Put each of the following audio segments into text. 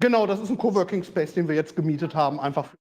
Genau, das ist ein Coworking Space, den wir jetzt gemietet haben, einfach für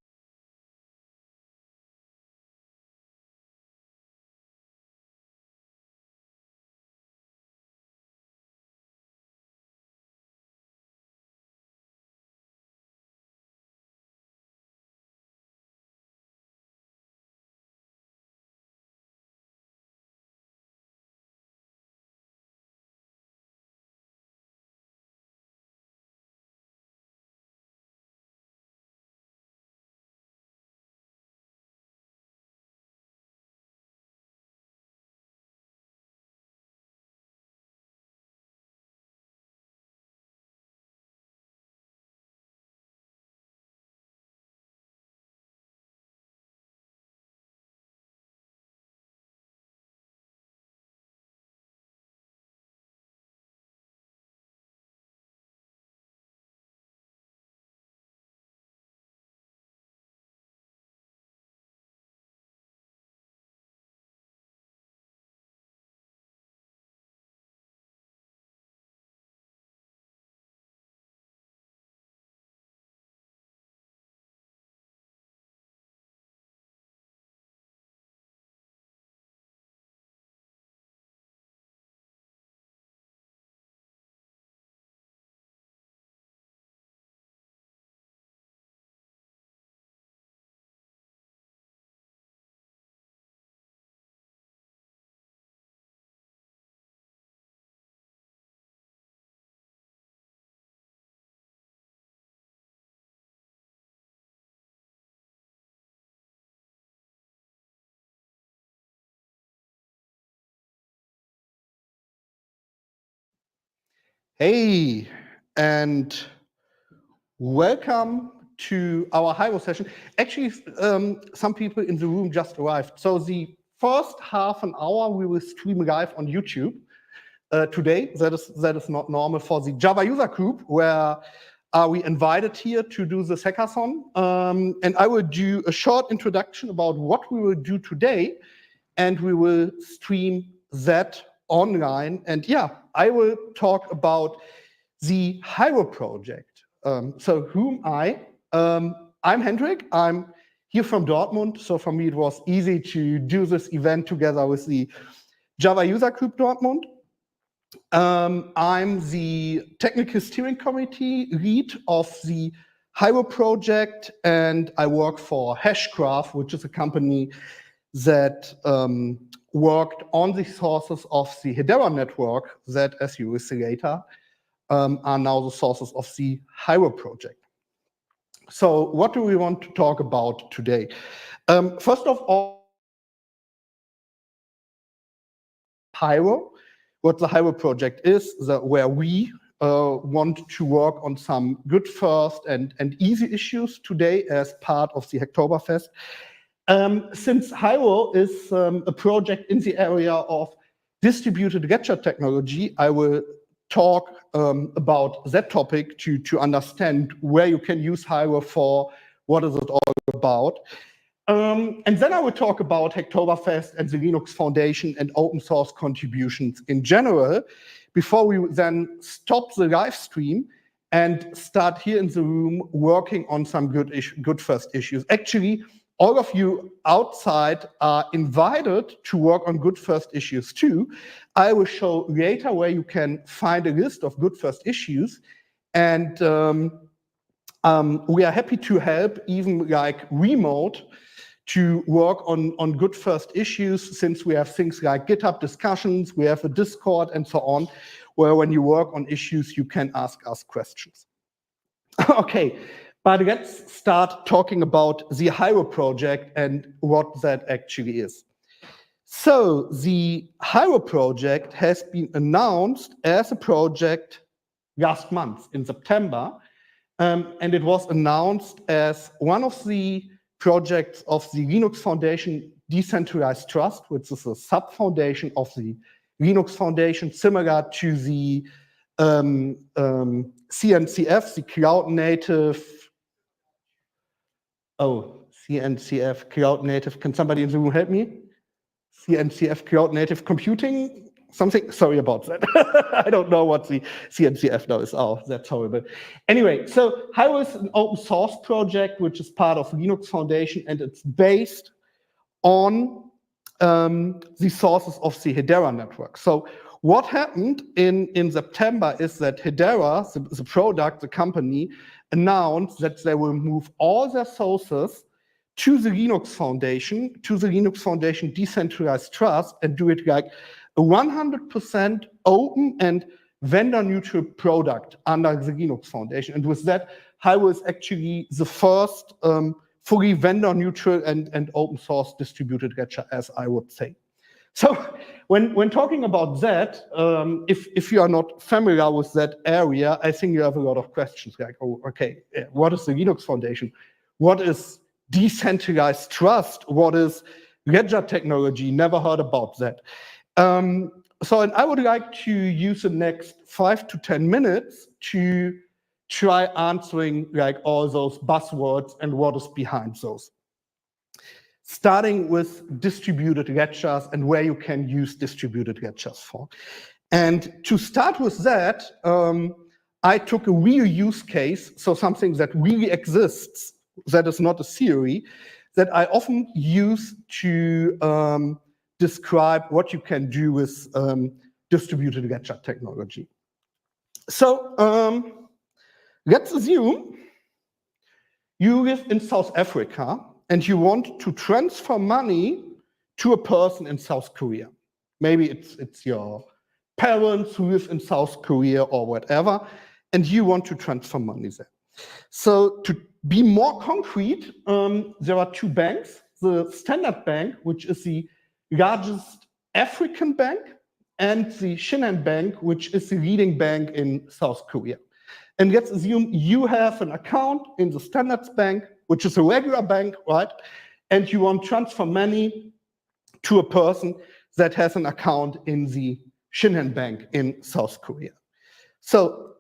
Hey, and welcome to our Hiero session. Actually, some people in the room just arrived. So the first half an hour we will stream live on YouTube today. That is not normal for the Java user group, where we invited here to do this hackathon. And I will do a short introduction about what we will do today, and we will stream that online. And yeah, I will talk about the Hiero Project. So who am I? I'm Hendrik. I'm here from Dortmund. So for me, it was easy to do this event together with the Java user group Dortmund. I'm the technical steering committee lead of the Hiero Project, and I work for Hashgraph, which is a company that worked on the sources of the Hedera network that, as you will see later, are now the sources of the Hiero Project. So what do we want to talk about today? First of all, Hiero, what the Hiero Project is, where we want to work on some good first and easy issues today as part of the Hacktoberfest. Since Hiero is a project in the area of distributed ledger technology, I will talk about that topic to understand where you can use Hiero for, what is it all about. And then I will talk about Hacktoberfest and the Linux Foundation and open source contributions in general, before we then stop the live stream and start here in the room working on some good first issues. Actually, all of you outside are invited to work on good first issues too. I will show later where you can find a list of good first issues, and we are happy to help, even like remote, to work on good first issues, since we have things like GitHub discussions, we have a Discord and so on, where when you work on issues, you can ask us questions. Okay, but let's start talking about the Hiero Project and what that actually is. So the Hiero Project has been announced as a project last month in September, and it was announced as one of the projects of the Linux Foundation Decentralized Trust, which is a sub-foundation of the Linux Foundation, similar to the CNCF, the Cloud Native. Oh, CNCF, Cloud Native. Can somebody in the room help me? CNCF, Cloud Native Computing something. Sorry about that. I don't know what the CNCF now is. Oh, that's horrible. Anyway, so Hiero is an open source project which is part of Linux Foundation, and it's based on the sources of the Hedera network. So what happened in September is that Hedera, the product, the company, announced that they will move all their sources to the Linux Foundation decentralized trust, and do it like a 100% open and vendor-neutral product under the Linux Foundation. And with that, Hiero is actually the first fully vendor-neutral and open source distributed ledger, as I would say. So when talking about that, if you are not familiar with that area, I think you have a lot of questions like, oh, okay, what is the Linux Foundation? What is decentralized trust? What is ledger technology? Never heard about that. So and I would like to use the next 5 to 10 minutes to try answering like all those buzzwords and what is behind those. Starting with distributed ledgers and where you can use distributed ledgers for. And to start with that, I took a real use case, so something that really exists, that is not a theory, that I often use to describe what you can do with distributed ledger technology. So let's assume you live in South Africa and you want to transfer money to a person in South Korea. Maybe it's your parents who live in South Korea or whatever, and you want to transfer money there. So to be more concrete, there are two banks, the Standard Bank, which is the largest African bank, and the Shinhan Bank, which is the leading bank in South Korea. And let's assume you have an account in the Standard Bank, which is a regular bank, right? And you want to transfer money to a person that has an account in the Shinhan Bank in South Korea. So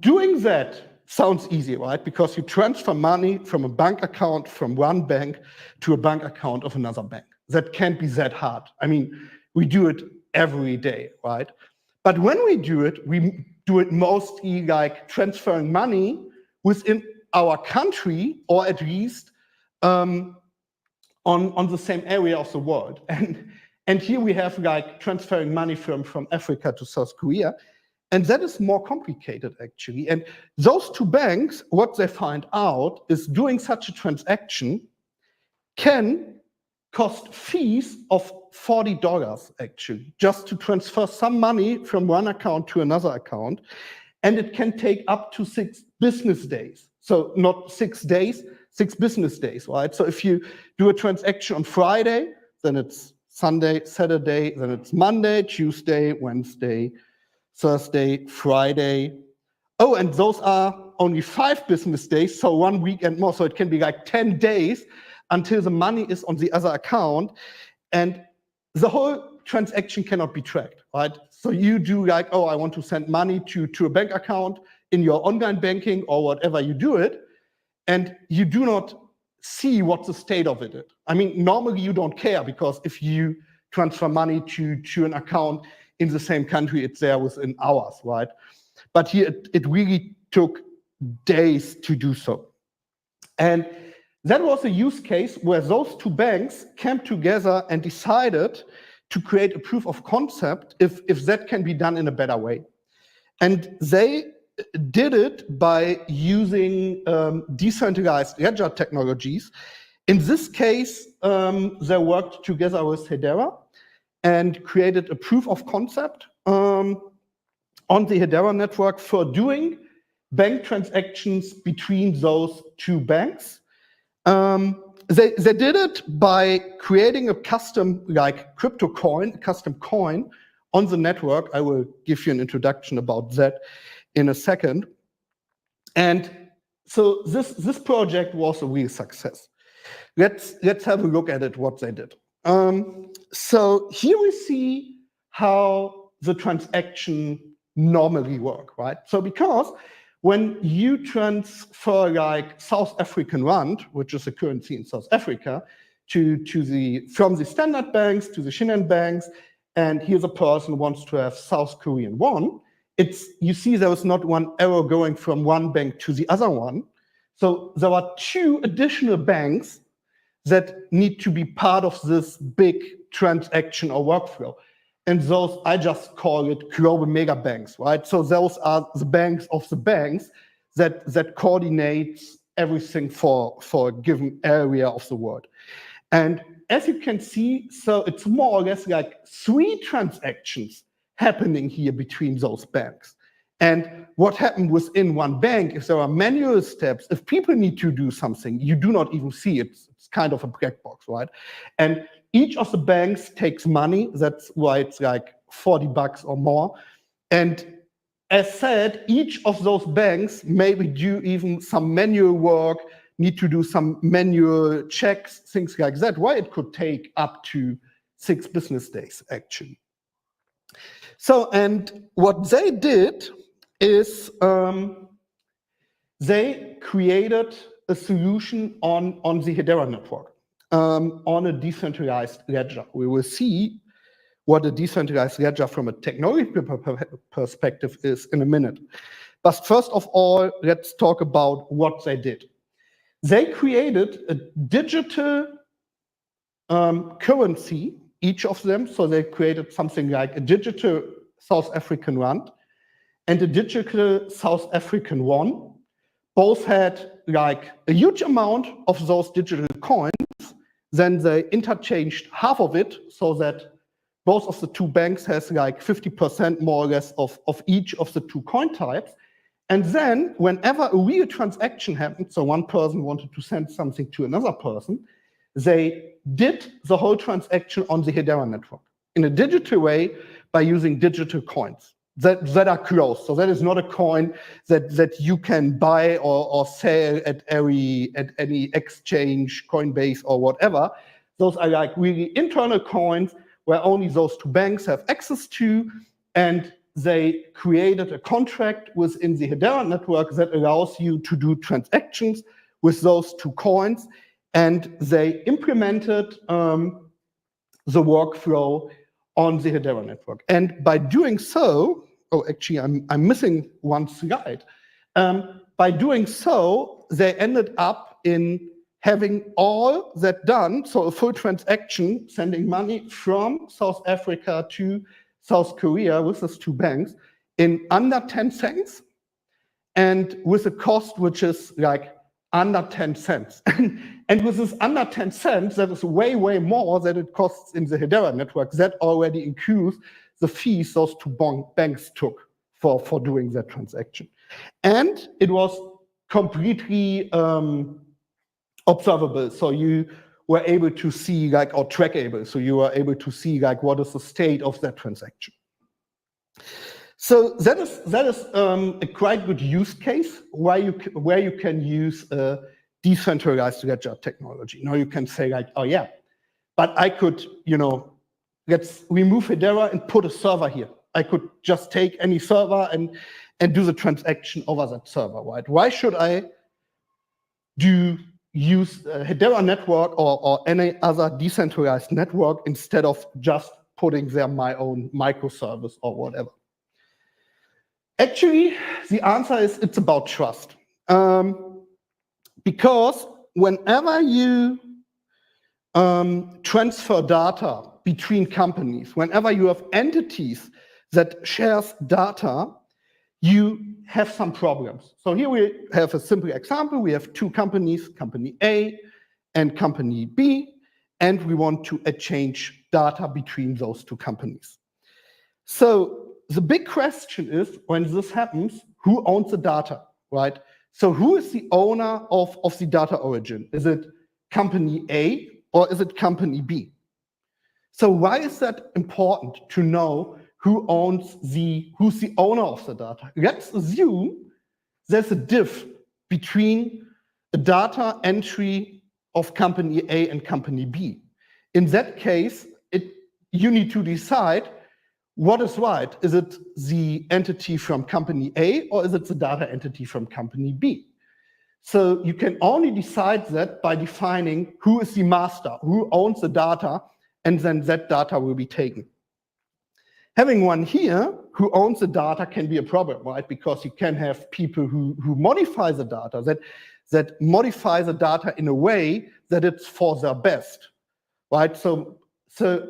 doing that sounds easy, right? Because you transfer money from a bank account from one bank to a bank account of another bank. That can't be that hard. I mean, we do it every day, right? But when we do it mostly like transferring money within our country, or at least on the same area of the world. And here we have like transferring money from Africa to South Korea. And that is more complicated, actually. And those two banks, what they find out is doing such a transaction can cost fees of $40, actually, just to transfer some money from one account to another account. And it can take up to 6 business days. So not 6 days, 6 business days, right? So if you do a transaction on Friday, then it's Sunday, Saturday, then it's Monday, Tuesday, Wednesday, Thursday, Friday. Oh, and those are only 5 business days, so 1 weekend more. So it can be like 10 days until the money is on the other account. And the whole transaction cannot be tracked, right? So you do like, oh, I want to send money to a bank account in your online banking or whatever you do it, and you do not see what the state of it is. I mean, normally you don't care, because if you transfer money to an account in the same country, it's there within hours, right? But here it really took days to do so. And that was a use case where those two banks came together and decided to create a proof of concept if that can be done in a better way. And they did it by using decentralized ledger technologies. In this case, they worked together with Hedera and created a proof of concept on the Hedera network for doing bank transactions between those two banks. They did it by creating a custom like crypto coin, custom coin on the network. I will give you an introduction about that in a second. And so this project was a real success. Let's have a look at it, what they did. So here we see how the transaction normally work, right? So because when you transfer like South African rand, which is a currency in South Africa, from the standard banks to the Shinhan banks, and here's a person who wants to have South Korean won, you see there is not one arrow going from one bank to the other one. So there are two additional banks that need to be part of this big transaction or workflow. And those, I just call it global mega banks, right? So those are the banks of the banks that coordinates everything for a given area of the world. And as you can see, so it's more or less like 3 transactions happening here between those banks. And what happened within one bank, if there are manual steps, if people need to do something, you do not even see it. It's kind of a black box, right? And each of the banks takes money. That's why it's like $40 or more. And as said, each of those banks maybe do even some manual work, need to do some manual checks, things like that, why it could take up to 6 business days, actually. So, and what they did is they created a solution on the Hedera network, on a decentralized ledger. We will see what a decentralized ledger from a technology perspective is in a minute. But first of all, let's talk about what they did. They created a digital currency, each of them. So they created something like a digital South African rand and a digital South African won. Both had like a huge amount of those digital coins. Then they interchanged half of it so that both of the 2 banks has like 50% more or less of each of the 2 coin types. And then whenever a real transaction happened, so one person wanted to send something to another person, they did the whole transaction on the Hedera network in a digital way by using digital coins that are closed. So that is not a coin that you can buy or sell at any exchange, Coinbase or whatever. Those are like really internal coins where only those 2 banks have access to, and they created a contract within the Hedera network that allows you to do transactions with those 2 coins, and they implemented the workflow on the Hedera network. And by doing so, oh, actually, I'm missing one slide. By doing so, they ended up in having all that done, so a full transaction, sending money from South Africa to South Korea with those 2 banks in under 10 seconds, and with a cost which is like under 10 cents. And with this under 10 cents, that is way, way more than it costs in the Hedera network. That already includes the fees those 2 banks took for doing that transaction. And it was completely observable. So you were able to see like, or trackable. So you were able to see like what is the state of that transaction. So that is a quite good use case where you can use a decentralized ledger technology. Now you can say like, oh yeah, but I could, let's remove Hedera and put a server here. I could just take any server and do the transaction over that server, right? Why should I use a Hedera network or any other decentralized network instead of just putting there my own microservice or whatever? Actually, the answer is it's about trust. Because whenever you transfer data between companies, whenever you have entities that shares data, you have some problems. So here we have a simple example. We have 2 companies, company A and company B, and we want to exchange data between those 2 companies. So the big question is, when this happens, who owns the data, right? So who is the owner of the data origin? Is it company A or is it company B? So why is that important to know who's the owner of the data? Let's assume there's a diff between the data entry of company A and company B. In that case, you need to decide what is right. Is it the entity from company A or is it the data entity from company B? So you can only decide that by defining who is the master, who owns the data, and then that data will be taken. Having one here who owns the data can be a problem, right? Because you can have people who modify the data, that modify the data in a way that it's for their best, right? So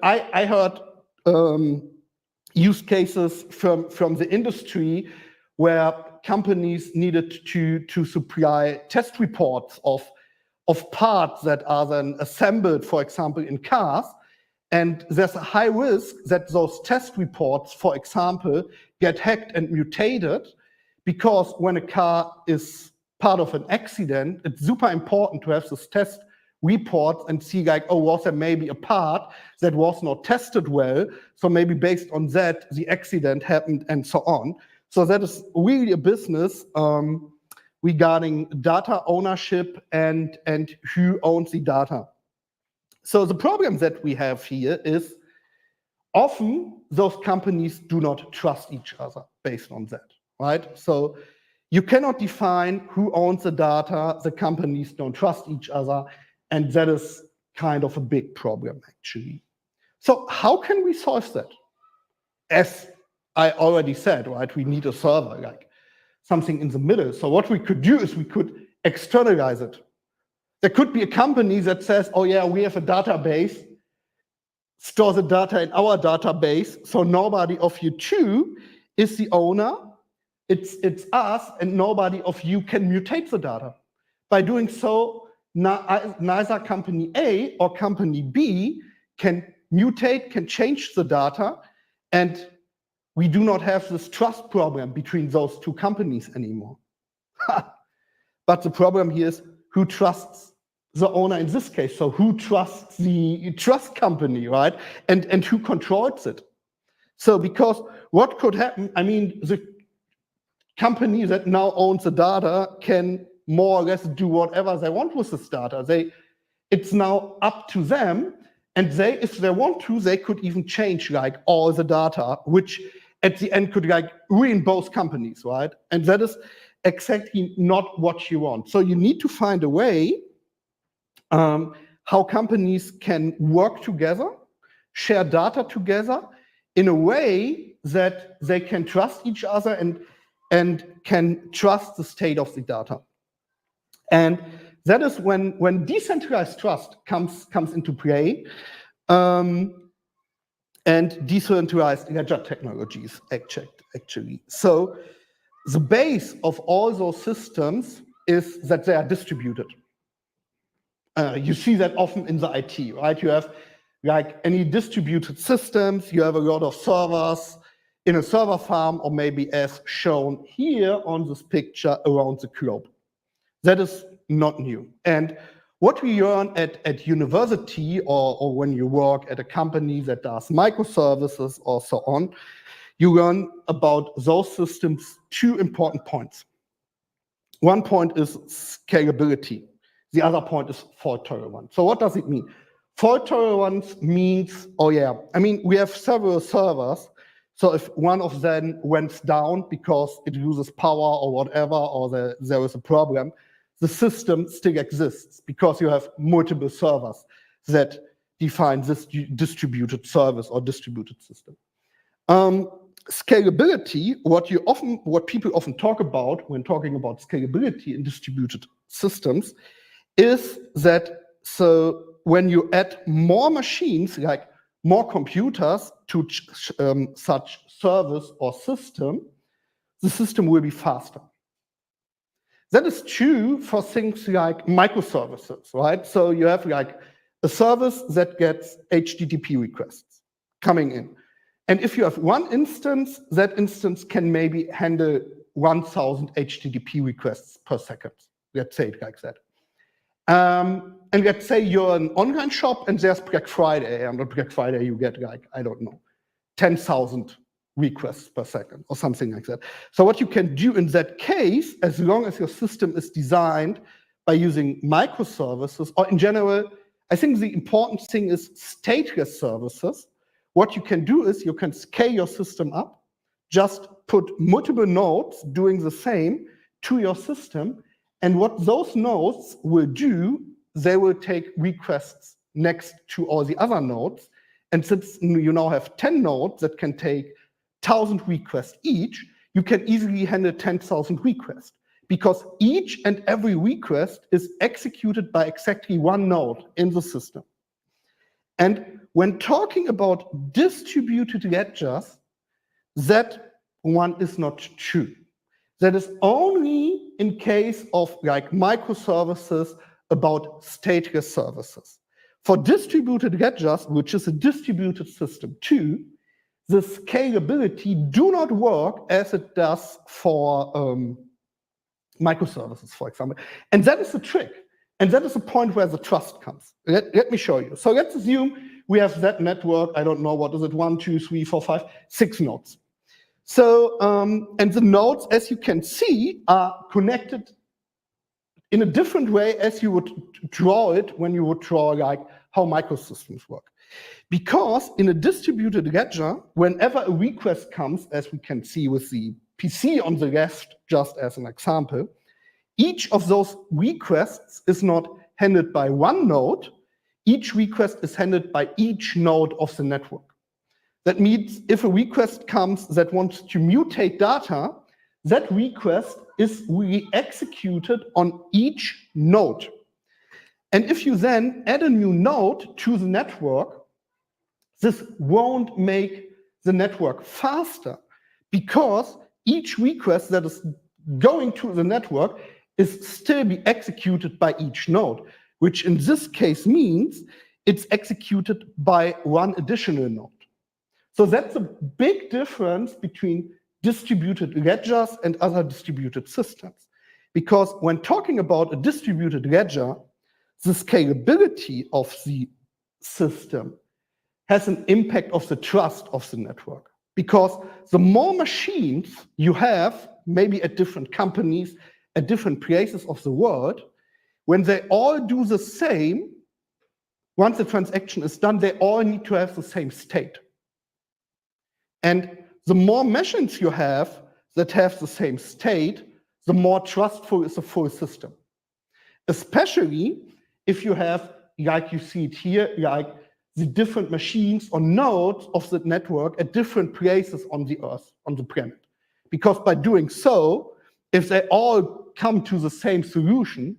I heard use cases from the industry where companies needed to supply test reports of parts that are then assembled, for example, in cars. And there's a high risk that those test reports, for example, get hacked and mutated, because when a car is part of an accident, it's super important to have this test report and see like, oh, was there maybe a part that was not tested well? So maybe based on that, the accident happened and so on. So that is really a business regarding data ownership and who owns the data. So the problem that we have here is often those companies do not trust each other based on that, right? So you cannot define who owns the data, the companies don't trust each other, and that is kind of a big problem, actually. So how can we solve that? As I already said, right, we need a server, like something in the middle. So what we could do is we could externalize it. There could be a company that says, oh yeah, we have a database, store the data in our database, so nobody of you two is the owner, it's us, and nobody of you can mutate the data. By doing so, neither company A or company B can mutate, can change the data, and we do not have this trust problem between those two companies anymore. But the problem here is who trusts the owner in this case? So who trusts the trust company, right? And who controls it? So because what could happen, I mean, the company that now owns the data can more or less do whatever they want with this data. It's now up to them, and if they want to, they could even change like all the data, which at the end could like ruin both companies, right? And that is exactly not what you want. So you need to find a way how companies can work together, share data together in a way that they can trust each other and can trust the state of the data. And that is when decentralized trust comes into play, and decentralized ledger technologies, actually. So the base of all those systems is that they are distributed. You see that often in the IT, right? You have like any distributed systems, you have a lot of servers in a server farm, or maybe as shown here on this picture around the globe. That is not new. And what we learn at university or when you work at a company that does microservices or so on, you learn about those systems 2 important points. One point is scalability. The other point is fault tolerance. So what does it mean? Fault tolerance means, oh yeah, I mean, we have several servers. So if one of them went down because it loses power or whatever, or there is a problem, the system still exists because you have multiple servers that define this distributed service or distributed system. Scalability, what people often talk about when talking about scalability in distributed systems, is that so when you add more machines, like more computers to such service or system, the system will be faster. That is true for things like microservices, right? So you have like a service that gets HTTP requests coming in. And if you have one instance, that instance can maybe handle 1,000 HTTP requests per second. Let's say it like that. And let's say you're an online shop and there's Black Friday. And on Black Friday, you get like, I don't know, 10,000 requests per second or something like that. So what you can do in that case, as long as your system is designed by using microservices, or in general, I think the important thing is stateless services. What you can do is you can scale your system up, just put multiple nodes doing the same to your system. And what those nodes will do, they will take requests next to all the other nodes, And since you now have 10 nodes that can take 1,000 requests each, you can easily handle 10,000 requests, because each and every request is executed by exactly one node in the system. And when talking about distributed ledgers, that one is not true. That is only in case of like microservices about stateless services. For distributed ledgers, which is a distributed system too, the scalability do not work as it does for microservices, for example. And that is the trick. And that is the point where the trust comes. Let me show you. So let's assume we have that network, I don't know, what is it, 1, 2, 3, 4, 5, 6 nodes. So, and the nodes, as you can see, are connected in a different way as you would draw it when you would draw like how microsystems work. Because in a distributed ledger, whenever a request comes, as we can see with the PC on the left, just as an example, each of those requests is not handled by one node. Each request is handled by each node of the network. That means if a request comes that wants to mutate data, that request is really executed on each node. And if you then add a new node to the network, this won't make the network faster, because each request that is going to the network is still be executed by each node, which in this case means it's executed by one additional node. So that's a big difference between distributed ledgers and other distributed systems. Because when talking about a distributed ledger, the scalability of the system has an impact of the trust of the network. Because the more machines you have, maybe at different companies, at different places of the world, when they all do the same, once the transaction is done, they all need to have the same state. And the more machines you have that have the same state, the more trustful is the full system. Especially if you have, like you see it here, like the different machines or nodes of the network at different places on the Earth, on the planet. Because by doing so, if they all come to the same solution,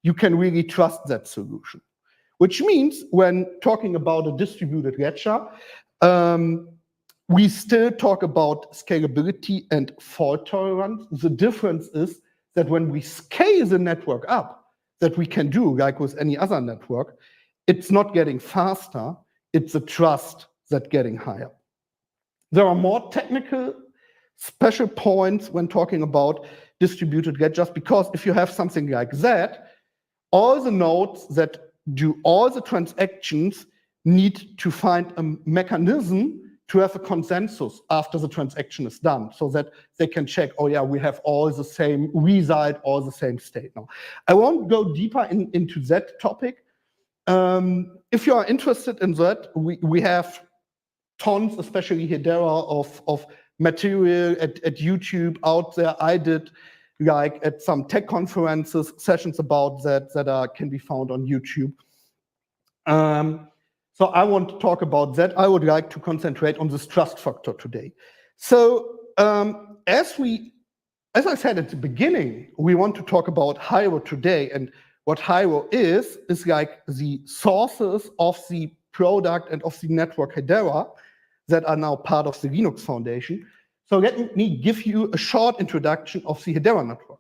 you can really trust that solution. Which means when talking about a distributed ledger, we still talk about scalability and fault tolerance. The difference is that when we scale the network up, that we can do like with any other network, it's not getting faster, it's the trust that's getting higher. There are more technical special points when talking about distributed ledgers, because if you have something like that, all the nodes that do all the transactions need to find a mechanism to have a consensus after the transaction is done, so that they can check, oh yeah, we have all the same result, all the same state now. I won't go deeper into that topic. If you are interested in that, we have tons, especially Hiero, of material at YouTube out there. I did like at some tech conferences, sessions about that can be found on YouTube. So I want to talk about that. I would like to concentrate on this trust factor today. So as I said at the beginning, we want to talk about Hiero today, and what Hiero is like the sources of the product and of the network Hiero that are now part of the Linux Foundation. So let me give you a short introduction of the Hiero network.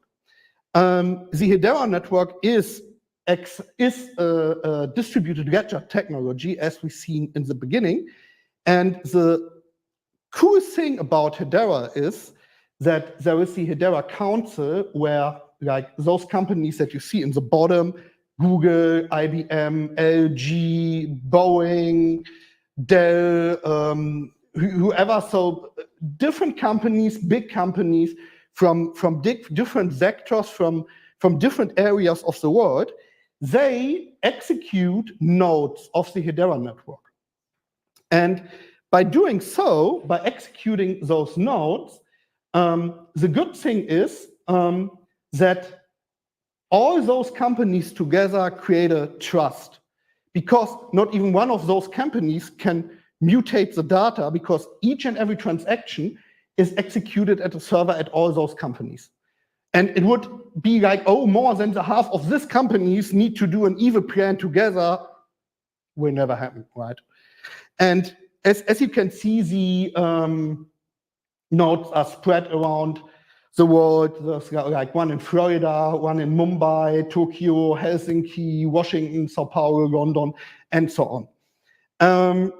The Hiero network is a distributed ledger technology, as we've seen in the beginning. And the cool thing about Hiero is that there is the Hiero Council, where like those companies that you see in the bottom, Google, IBM, LG, Boeing, Dell, whoever, so different companies, big companies from different sectors, from different areas of the world, they execute nodes of the Hiero network. And by doing so, by executing those nodes, the good thing is that all those companies together create a trust, because not even one of those companies can mutate the data because each and every transaction is executed at a server at all those companies. And it would be like, oh, more than the half of these companies need to do an evil plan together. Will never happen, right? And as you can see, the nodes are spread around the world. There's like one in Florida, one in Mumbai, Tokyo, Helsinki, Washington, Sao Paulo, London, and so on.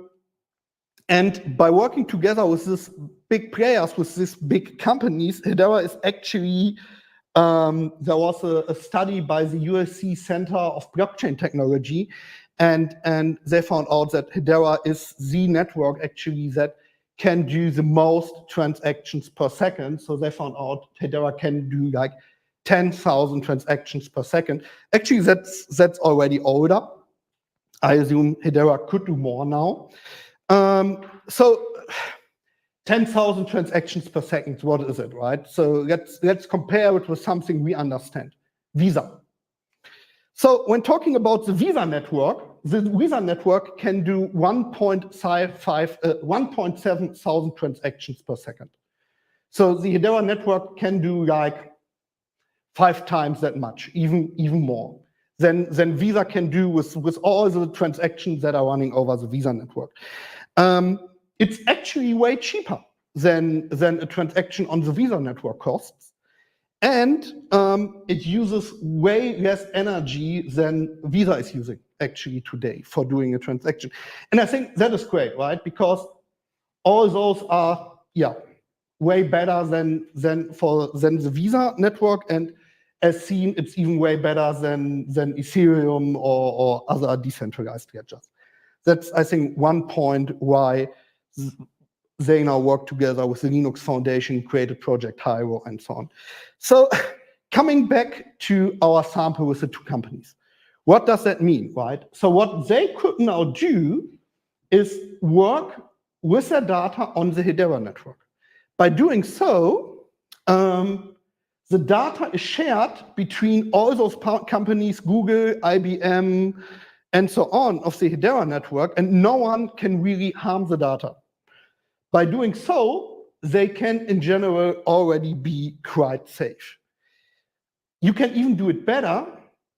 And by working together with these big players, with these big companies, Hedera is actually, there was a study by the USC Center of Blockchain Technology, and they found out that Hedera is the network actually that can do the most transactions per second. So they found out Hedera can do like 10,000 transactions per second. Actually, that's already older. I assume Hedera could do more now. So 10,000 transactions per second, what is it, right? So let's compare it with something we understand, Visa. So when talking about the Visa network can do 1.7 thousand transactions per second. So the Hedera network can do like 5 times that much, even more than Visa can do with all the transactions that are running over the Visa network. It's actually way cheaper than a transaction on the Visa network costs. And it uses way less energy than Visa is using actually today for doing a transaction. And I think that is great, right? Because all those are, way better than the Visa network. And as seen, it's even way better than Ethereum or other decentralized ledgers. That's, I think, one point why they now work together with the Linux Foundation, created Project Hiero, and so on. So coming back to our sample with the 2 companies, what does that mean, right? So what they could now do is work with their data on the Hedera network. By doing so, the data is shared between all those companies, Google, IBM, and so on, of the Hedera network, and no one can really harm the data. By doing so, they can, in general, already be quite safe. You can even do it better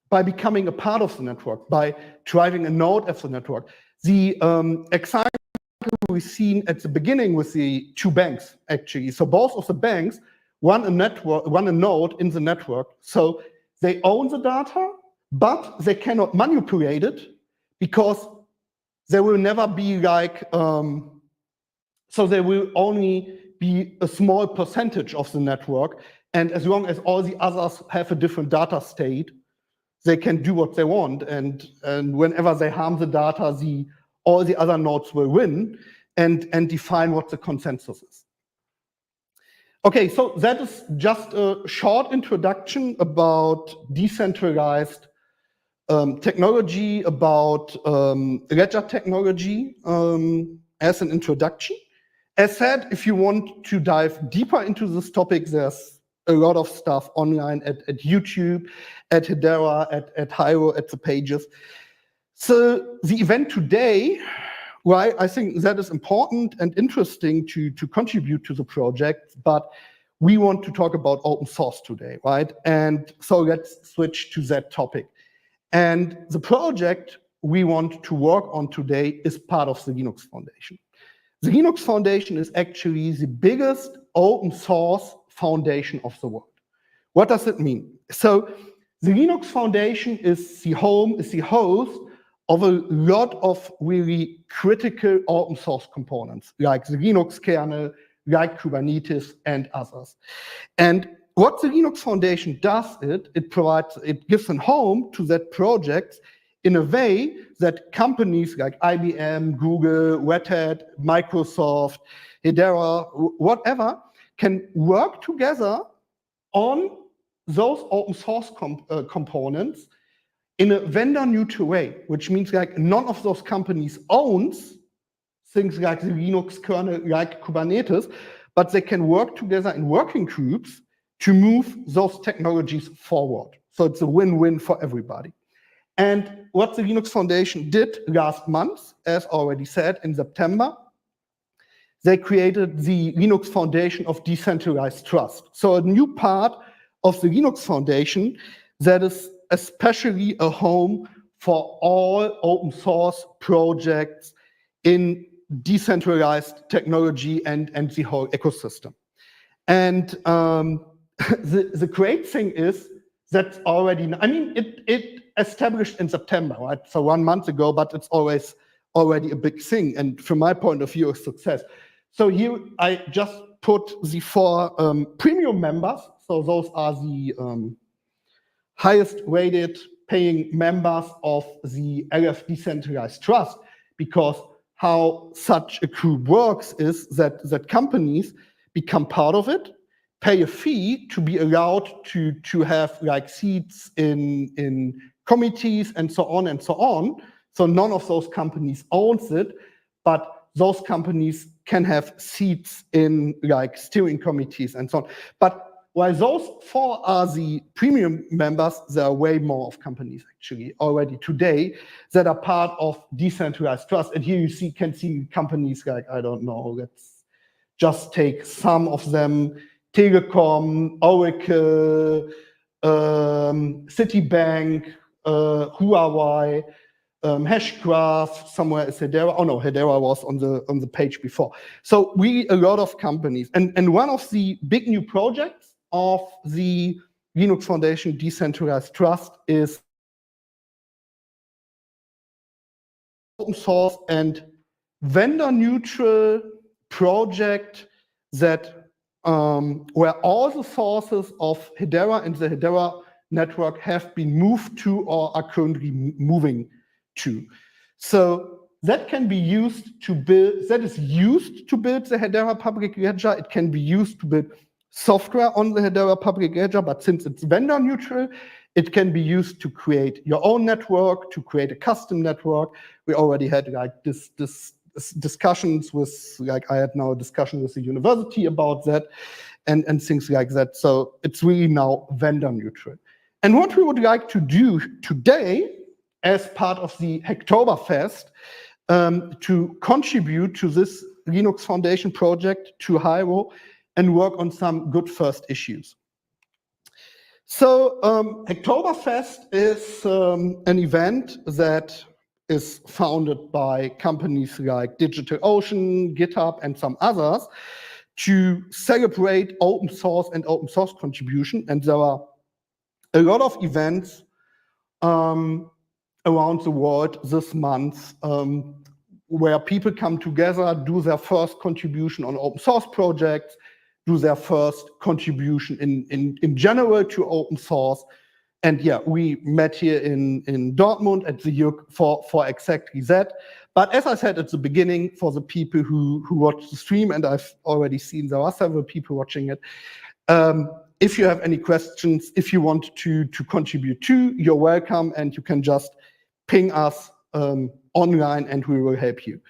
by becoming a part of the network, by driving a node of the network. The example we've seen at the beginning with the 2 banks, actually. So both of the banks run a node in the network. So they own the data, but they cannot manipulate it because there will never be like, so there will only be a small percentage of the network. And as long as all the others have a different data state, they can do what they want. And whenever they harm the data, all the other nodes will win and define what the consensus is. Okay, so that is just a short introduction about decentralized technology, about ledger technology as an introduction. As said, if you want to dive deeper into this topic, there's a lot of stuff online at YouTube, at Hedera, at Hiero, at the pages. So the event today, well, I think that is important and interesting to contribute to the project, but we want to talk about open source today, right? And so let's switch to that topic. And the project we want to work on today is part of the Linux Foundation. The Linux Foundation is actually the biggest open source foundation of the world. What does it mean? So the Linux Foundation is the host of a lot of really critical open source components, like the Linux kernel, like Kubernetes, and others. And what the Linux Foundation does, it gives a home to that project in a way that companies like IBM, Google, Red Hat, Microsoft, Hedera, whatever, can work together on those open source components in a vendor-neutral way, which means like none of those companies owns things like the Linux kernel, like Kubernetes, but they can work together in working groups to move those technologies forward. So it's a win-win for everybody. And what the Linux Foundation did last month, as already said, in September, they created the Linux Foundation of Decentralized Trust. So a new part of the Linux Foundation that is especially a home for all open source projects in decentralized technology and the whole ecosystem. And the great thing is that already, I mean, it established in September, right? So 1 month ago, but it's always already a big thing. And from my point of view, a success. So here I just put the 4 premium members. So those are the highest rated paying members of the LF Decentralized Trust, because how such a group works is that companies become part of it, pay a fee to be allowed to have like seats in committees and so on and so on. So none of those companies owns it, but those companies can have seats in like steering committees and so on. But while those 4 are the premium members, there are way more of companies actually already today that are part of decentralized trust. And here you can see companies like, I don't know, let's just take some of them: Telecom, Oracle, Citibank, Huawei, Hashgraph, somewhere is Hedera. Oh no, Hedera was on the page before. So really a lot of companies. And one of the big new projects of the Linux Foundation Decentralized Trust is open source and vendor neutral project that where all the sources of Hedera and the Hedera network have been moved to or are currently moving to. So that can be used to build, that is used to build the Hedera public ledger. It can be used to build software on the Hedera public ledger, but since it's vendor neutral, it can be used to create your own network, to create a custom network. We already had like this discussions with, like I had now a discussion with the university about that and things like that. So it's really now vendor neutral. And what we would like to do today as part of the Hacktoberfest to contribute to this Linux Foundation project, to Hiero, and work on some good first issues. So Hacktoberfest is an event that is founded by companies like DigitalOcean, GitHub, and some others to celebrate open source and open source contribution. And there are a lot of events around the world this month where people come together, do their first contribution on open source projects, do their first contribution in general to open source. And yeah, we met here in Dortmund at the Hiero for exactly that. But as I said at the beginning, for the people who watch the stream, and I've already seen there are several people watching it, if you have any questions, if you want to contribute too, you're welcome, and you can just ping us online and we will help you.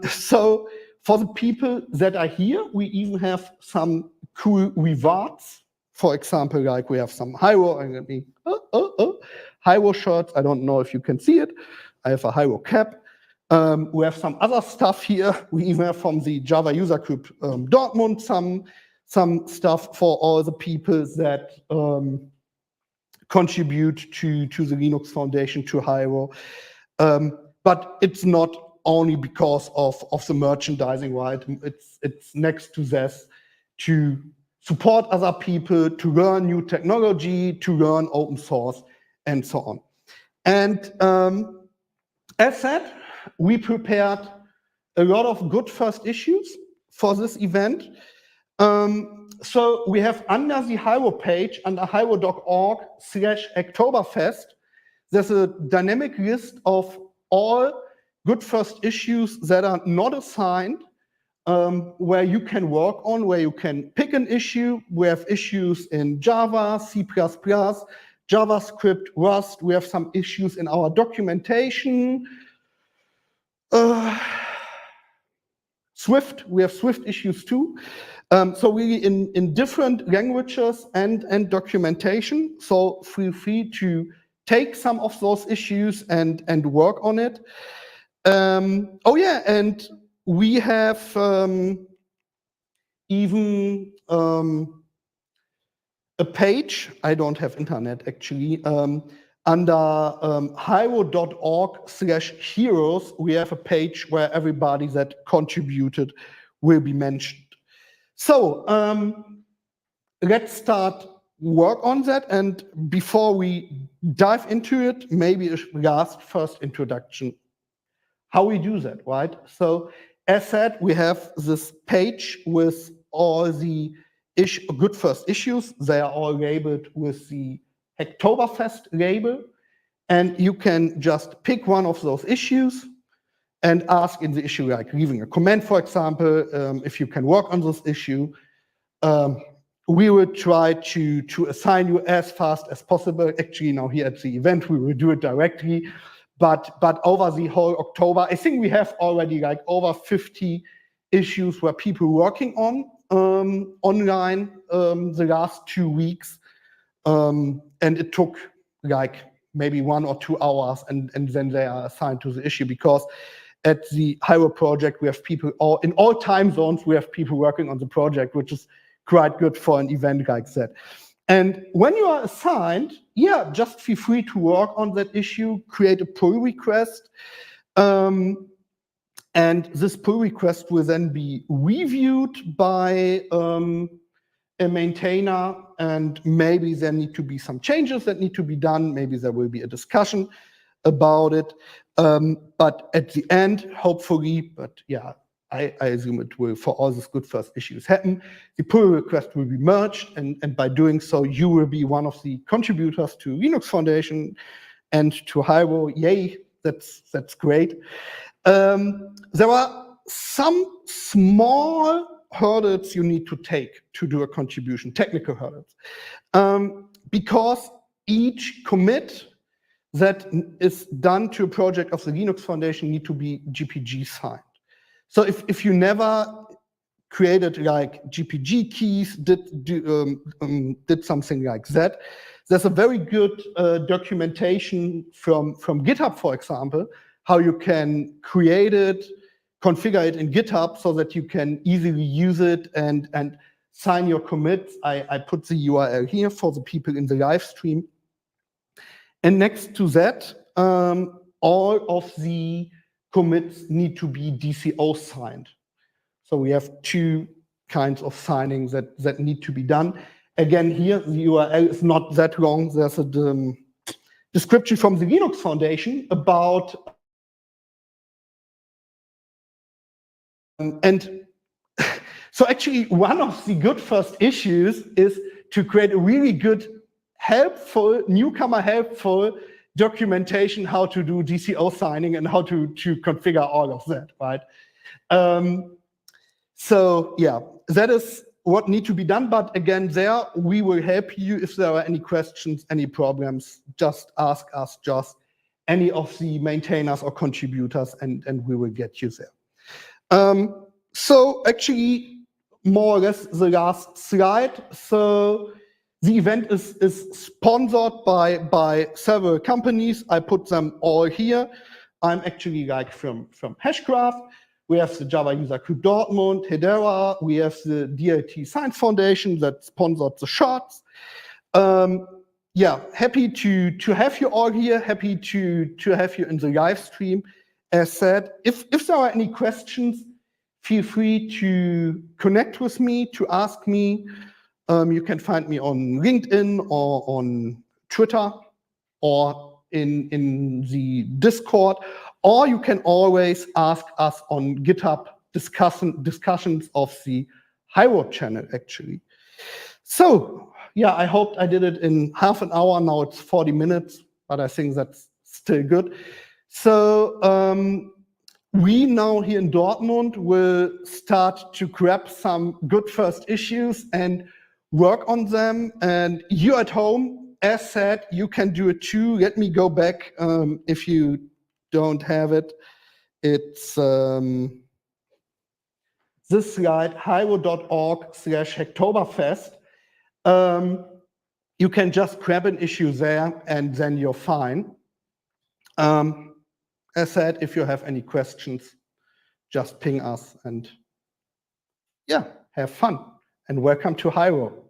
So for the people that are here, we even have some cool rewards. For example, like we have some Hiero, Hiero shirts. I don't know if you can see it. I have a Hiero cap. We have some other stuff here. We even have from the Java user group Dortmund some stuff for all the people that contribute to the Linux Foundation, to Hiero. But it's not only because of the merchandising, right? It's next to this to support other people, to learn new technology, to learn open source, and so on. And as said, we prepared a lot of good first issues for this event. So we have under the Hiero page, under hiero.org/Hacktoberfest, there's a dynamic list of all good first issues that are not assigned, where you can work on, where you can pick an issue. We have issues in Java, C++, JavaScript, Rust. We have some issues in our documentation. Swift, we have Swift issues too. So really in different languages and documentation. So feel free to take some of those issues and work on it. Oh yeah, and we have even a page. I don't have internet actually. Under hiero.org/heroes, we have a page where everybody that contributed will be mentioned. So let's start work on that. And before we dive into it, maybe a last first introduction. How we do that, right? So as said, we have this page with all the good first issues. They are all labeled with the Hacktoberfest label. And you can just pick one of those issues and ask in the issue, like leaving a comment, for example, if you can work on this issue. We will try to assign you as fast as possible. Actually, now here at the event, we will do it directly. But over the whole October, I think we have already like over 50 issues where people working on online the last 2 weeks. And it took like maybe 1 or 2 hours, and then they are assigned to the issue, because at the Hiero Project, we have people in all time zones, we have people working on the project, which is quite good for an event like that. And when you are assigned, yeah, just feel free to work on that issue, create a pull request. And this pull request will then be reviewed by a maintainer, and maybe there need to be some changes that need to be done. Maybe there will be a discussion about it. But at the end, hopefully, but yeah, I assume it will, for all these good first issues happen, the pull request will be merged, and by doing so, you will be one of the contributors to Linux Foundation and to Hiero. Yay, that's great. There are some small hurdles you need to take to do a contribution, technical hurdles, because each commit that is done to a project of the Linux Foundation need to be GPG signed. So if you never created like GPG keys, did something like that, there's a very good documentation from GitHub, for example, how you can create it, configure it in GitHub so that you can easily use it and sign your commits. I put the URL here for the people in the live stream. And next to that, all of the commits need to be DCO signed. So we have 2 kinds of signings that need to be done. Again, here, the URL is not that long. There's a description from the Linux Foundation about and so actually, one of the good first issues is to create a really good, helpful, newcomer helpful documentation how to do DCO signing and how to configure all of that, right? So yeah, that is what needs to be done. But again, there we will help you if there are any questions, any problems. Just ask us, just any of the maintainers or contributors, and we will get you there. So actually, more or less the last slide. So the event is sponsored by several companies. I put them all here. I'm actually like from Hashcraft. We have the Java User Group Dortmund, Hedera. We have the DLT Science Foundation that sponsored the shots. Yeah, happy to have you all here. Happy to have you in the live stream. As said, if there are any questions, feel free to connect with me, to ask me. You can find me on LinkedIn or on Twitter or in the Discord, or you can always ask us on GitHub discussions of the Hiero channel, actually. So, yeah, I hope I did it in half an hour. Now it's 40 minutes, but I think that's still good. So, we now here in Dortmund will start to grab some good first issues and work on them. And you at home, as said, you can do it too. Let me go back if you don't have it. It's this slide, hiero.org/Hacktoberfest. you can just grab an issue there and then you're fine. As said, if you have any questions, just ping us and yeah, have fun and welcome to Hiero.